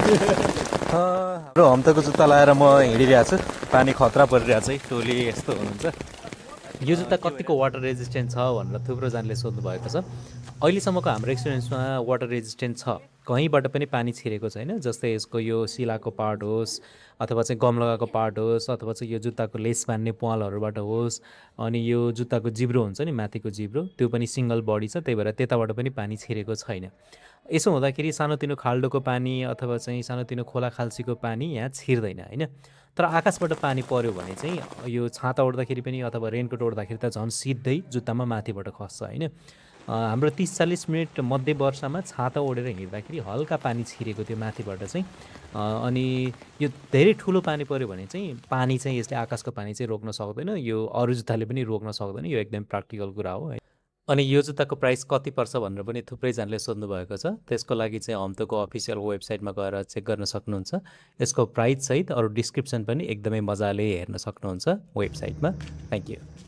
हाम्रो हम्ताको जुत्ता लाएर म हिँडिरहेको छु, पानी खतरा परिरहेको छ है, टोली यस्तो हुनुहुन्छ। यो जुत्ता कतिको वाटर रेजिस्टेन्ट छ भनेर थुप्रोजनाले सोध्नु भएको छ। अहिलेसम्मको हाम्रो एक्सपिरियन्समा वाटर रेजिस्टेन्ट छ, कहीँबाट पनि पानी छिरेको छैन। जस्तै यसको यो सिलाको पार्ट होस् अथवा चाहिँ गम लगाएको पार्ट होस् अथवा चाहिँ यो जुत्ताको लेस बान्ने प्वालहरूबाट होस्, अनि यो जुत्ताको जिब्रो हुन्छ नि माथिको जिब्रो, त्यो पनि सिङ्गल बडी छ, त्यही भएर त्यताबाट पनि पानी छिरेको छैन। यसो हुँदाखेरि सानोतिनो खाल्डोको पानी अथवा चाहिँ सानोतिनो खोला खाल्सीको पानी यहाँ छिर्दैन होइन। तर आकाशबाट पानी पऱ्यो भने चाहिँ यो छाता ओढ्दाखेरि पनि अथवा रेनकोट ओढ्दाखेरि त झन् सिधै जुत्तामा माथिबाट खस्छ होइन। हाम्रो 30-40 मिनट मध्य वर्षामा छाता ओढेर हिँड्दाखेरि हल्का पानी छिरेको थियो माथिबाट चाहिँ। अनि यो धेरै ठुलो पानी पऱ्यो भने चाहिँ पानी चाहिँ यसले आकाशको पानी चाहिँ रोक्न सक्दैन, यो अरू जुत्ताले पनि रोक्न सक्दैन, यो एकदम प्र्याक्टिकल कुरा हो है। अनि यो जुत्ताको प्राइस कति पर्छ भनेर पनि थुप्रैजनाले सोध्नु भएको छ। त्यसको लागि चाहिँ हम्तोको अफिसियल वेबसाइटमा गएर चेक गर्न सक्नुहुन्छ। यसको प्राइस सहित अरू डिस्क्रिप्सन पनि एकदमै मजाले हेर्न सक्नुहुन्छ वेबसाइटमा। Thank you.